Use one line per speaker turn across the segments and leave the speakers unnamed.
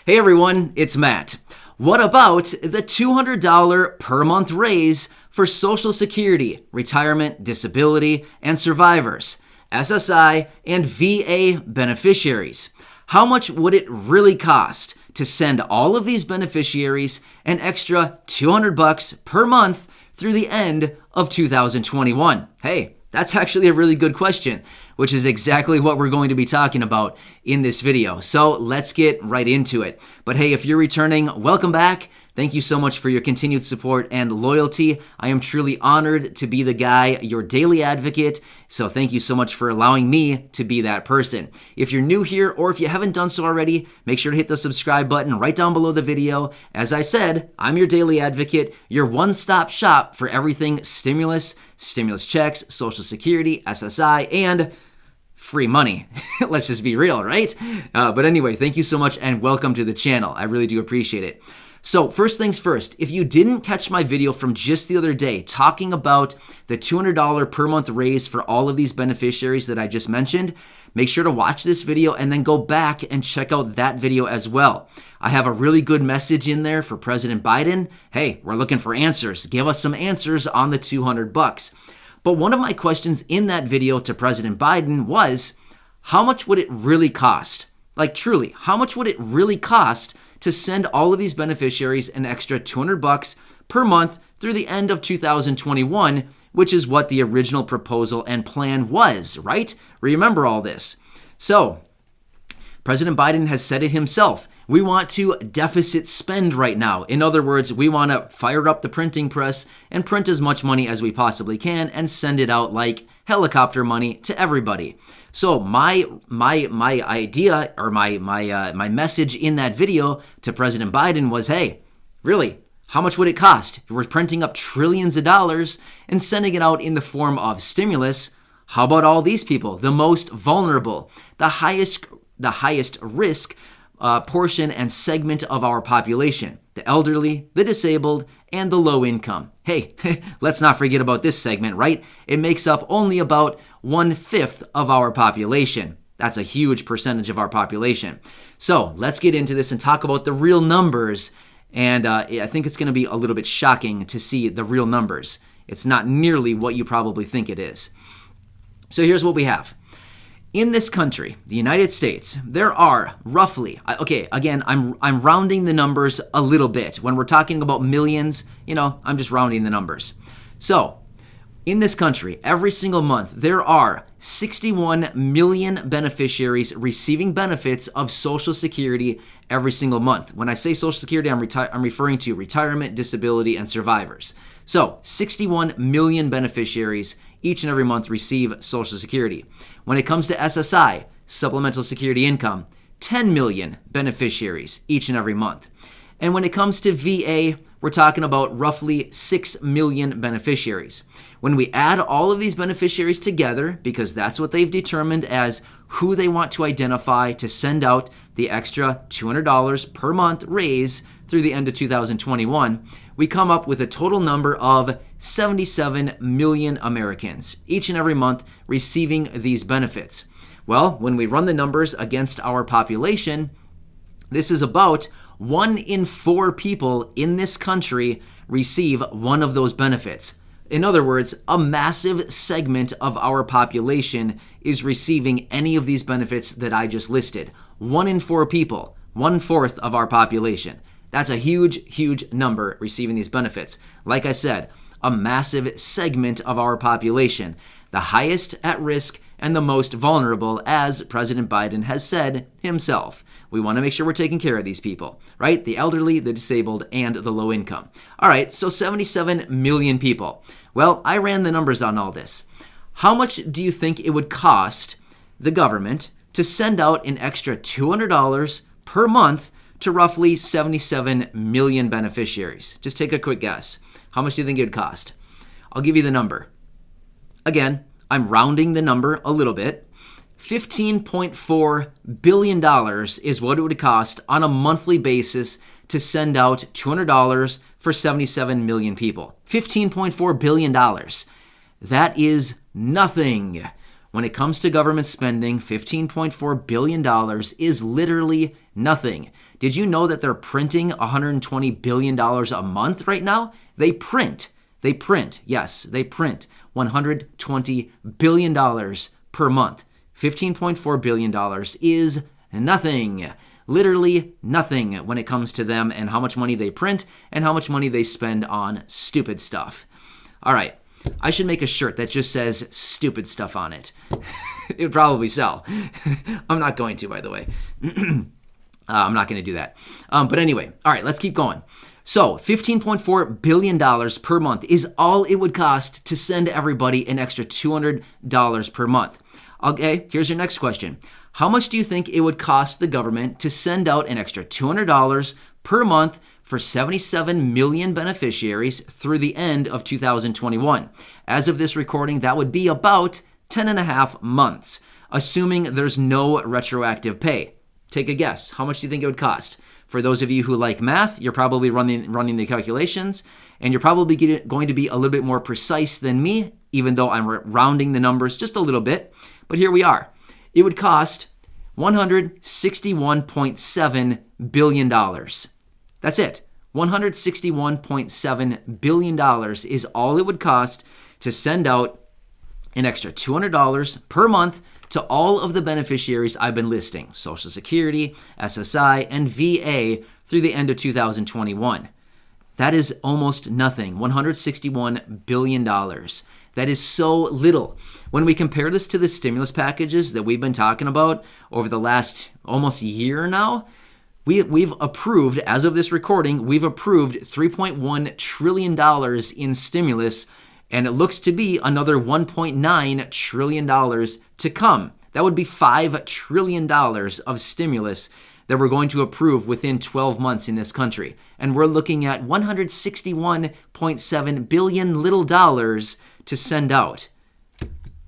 Hey everyone, it's Matt. What about the $200 per month raise for Social Security, retirement, disability, and survivors, SSI and VA beneficiaries? How much would it really cost to send all of these beneficiaries an extra $200 per month through the end of 2021? Hey, that's actually a really good question, which is exactly what we're going to be talking about in this video. So let's get right into it. But hey, if you're returning, welcome back. Thank you so much for your continued support and loyalty. I am truly honored to be the guy, your daily advocate. So thank you so much for allowing me to be that person. If you're new here or if you haven't done so already, make sure to hit the subscribe button right down below the video. As I said, I'm your daily advocate, your one-stop shop for everything stimulus checks, Social Security, SSI, and free money. Let's just be real, right? But anyway, thank you so much and welcome to the channel. I really do appreciate it. So first things first, if you didn't catch my video from just the other day talking about the $200 per month raise for all of these beneficiaries that I just mentioned, make sure to watch this video and then go back and check out that video as well. I have a really good message in there for President Biden. Hey, we're looking for answers. Give us some answers on the $200. But one of my questions in that video to President Biden was, how much would it really cost? Like truly, how much would it really cost to send all of these beneficiaries an extra $200 per month through the end of 2021, which is what the original proposal and plan was, right? Remember all this. So, President Biden has said it himself. We want to deficit spend right now. In other words, we want to fire up the printing press and print as much money as we possibly can and send it out like helicopter money to everybody. So my idea or my message in that video to President Biden was, hey, really, how much would it cost? We're printing up trillions of dollars and sending it out in the form of stimulus. How about all these people, the most vulnerable, the highest risk portion and segment of our population, the elderly, the disabled, and the low income? Hey, let's not forget about this segment, right? It makes up only about 1/5 of our population. That's a huge percentage of our population. So let's get into this and talk about the real numbers. And I think it's going to be a little bit shocking to see the real numbers. It's not nearly what you probably think it is. So here's what we have. In this country, the United States, there are roughly, okay, again, I'm rounding the numbers a little bit. When we're talking about millions, I'm just rounding the numbers. So, in this country, every single month, there are 61 million beneficiaries receiving benefits of Social Security every single month. When I say Social Security, I'm referring to retirement, disability, and survivors. So, 61 million beneficiaries each and every month receive Social Security. When it comes to SSI, Supplemental Security Income, 10 million beneficiaries each and every month. And when it comes to VA, we're talking about roughly 6 million beneficiaries. When we add all of these beneficiaries together, because that's what they've determined as who they want to identify to send out the extra $200 per month raise through the end of 2021, we come up with a total number of 77 million Americans, each and every month receiving these benefits. Well, when we run the numbers against our population, this is about 1 in 4 people in this country receive one of those benefits. In other words, a massive segment of our population is receiving any of these benefits that I just listed. 1 in 4 people, 1/4 of our population. That's a huge, huge number receiving these benefits. Like I said, a massive segment of our population, the highest at risk and the most vulnerable, as President Biden has said himself. We want to make sure we're taking care of these people, right? The elderly, the disabled, and the low income. All right, so 77 million people. Well, I ran the numbers on all this. How much do you think it would cost the government to send out an extra $200 per month to roughly 77 million beneficiaries? Just take a quick guess. How much do you think it would cost? I'll give you the number. Again, I'm rounding the number a little bit. $15.4 billion is what it would cost on a monthly basis to send out $200 for 77 million people. $15.4 billion. That is nothing. When it comes to government spending, $15.4 billion is literally nothing. Did you know that they're printing $120 billion a month right now? They print. Yes, they print $120 billion per month. $15.4 billion is nothing. Literally nothing when it comes to them and how much money they print and how much money they spend on stupid stuff. All right, I should make a shirt that just says stupid stuff on it. It would probably sell. I'm not going to, by the way. I'm not going to do that. But anyway, all right, let's keep going. So $15.4 billion per month is all it would cost to send everybody an extra $200 per month. Okay, here's your next question. How much do you think it would cost the government to send out an extra $200 per month for 77 million beneficiaries through the end of 2021? As of this recording, that would be about 10 and a half months, assuming there's no retroactive pay. Take a guess. How much do you think it would cost? For those of you who like math, you're probably running the calculations, and you're probably going to be a little bit more precise than me, even though I'm rounding the numbers just a little bit. But here we are. It would cost $161.7 billion. That's it. $161.7 billion is all it would cost to send out an extra $200 per month to all of the beneficiaries I've been listing, Social Security, SSI, and VA through the end of 2021. That is almost nothing, $161 billion. That is so little. When we compare this to the stimulus packages that we've been talking about over the last almost year now, we've approved, as of this recording, we've approved $3.1 trillion in stimulus, and it looks to be another $1.9 trillion to come. That would be $5 trillion of stimulus that we're going to approve within 12 months in this country. And we're looking at $161.7 billion little dollars to send out.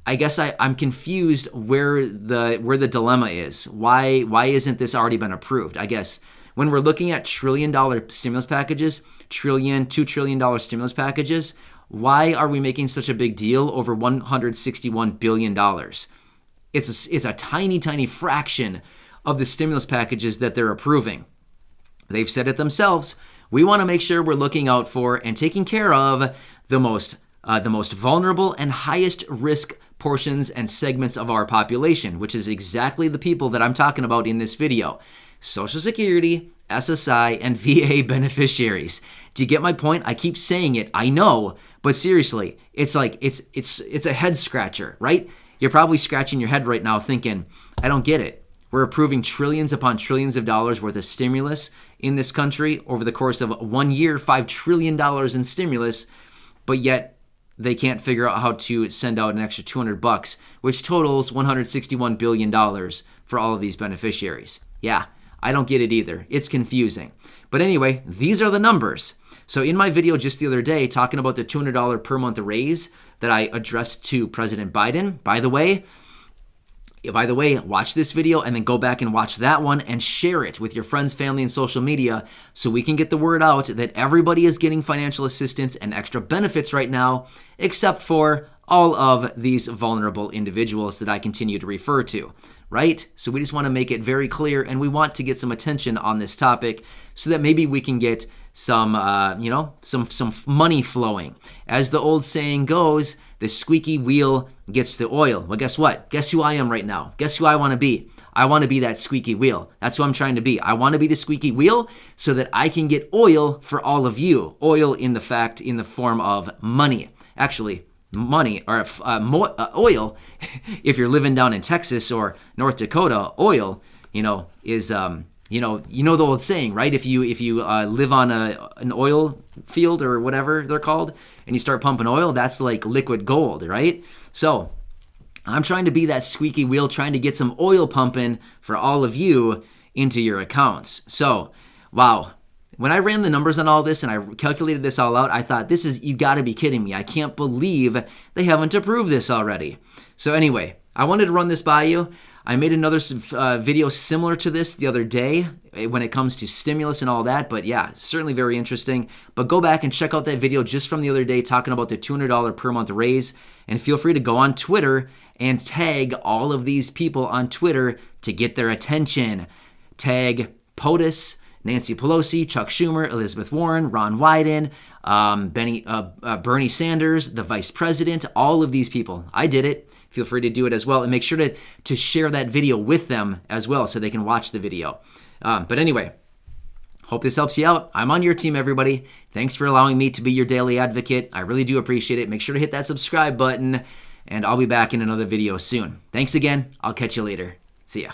I guess I'm confused where the dilemma is. Why isn't this already been approved? I guess when we're looking at $1 trillion stimulus packages, $2 trillion stimulus packages, why are we making such a big deal over $161 billion? It's a tiny, tiny fraction of the stimulus packages that they're approving. They've said it themselves. We want to make sure we're looking out for and taking care of the most vulnerable and highest risk portions and segments of our population, which is exactly the people that I'm talking about in this video. Social Security, SSI, and VA beneficiaries. Do you get my point? I keep saying it, I know, but seriously, it's like it's a head scratcher, right? You're probably scratching your head right now thinking, I don't get it. We're approving trillions upon trillions of dollars worth of stimulus in this country over the course of 1 year, $5 trillion in stimulus, but yet they can't figure out how to send out an extra $200, which totals $161 billion for all of these beneficiaries. Yeah, I don't get it either. It's confusing. But anyway, these are the numbers. So in my video just the other day, talking about the $200 per month raise that I addressed to President Biden, by the way, watch this video and then go back and watch that one and share it with your friends, family, and social media so we can get the word out that everybody is getting financial assistance and extra benefits right now, except for all of these vulnerable individuals that I continue to refer to, right? So we just want to make it very clear, and we want to get some attention on this topic so that maybe we can get some money flowing. As the old saying goes, the squeaky wheel gets the oil. Well, guess what? Guess who I am right now? Guess who I want to be? I want to be that squeaky wheel. That's who I'm trying to be. I want to be the squeaky wheel so that I can get oil for all of you. Oil in the form of money. Actually, money or oil. If you're living down in Texas or North Dakota, oil, is the old saying, right? If you live on an oil field or whatever they're called, and you start pumping oil, that's like liquid gold, right? So I'm trying to be that squeaky wheel, trying to get some oil pumping for all of you into your accounts. So, wow. When I ran the numbers on all this and I calculated this all out, I thought, you got to be kidding me. I can't believe they haven't approved this already. So anyway, I wanted to run this by you. I made another video similar to this the other day when it comes to stimulus and all that, but yeah, certainly very interesting. But go back and check out that video just from the other day talking about the $200 per month raise, and feel free to go on Twitter and tag all of these people on Twitter to get their attention. tag POTUS, Nancy Pelosi, Chuck Schumer, Elizabeth Warren, Ron Wyden, Bernie Sanders, the vice president, all of these people. I did it. Feel free to do it as well. And make sure to share that video with them as well so they can watch the video. But anyway, hope this helps you out. I'm on your team, everybody. Thanks for allowing me to be your daily advocate. I really do appreciate it. Make sure to hit that subscribe button, and I'll be back in another video soon. Thanks again. I'll catch you later. See ya.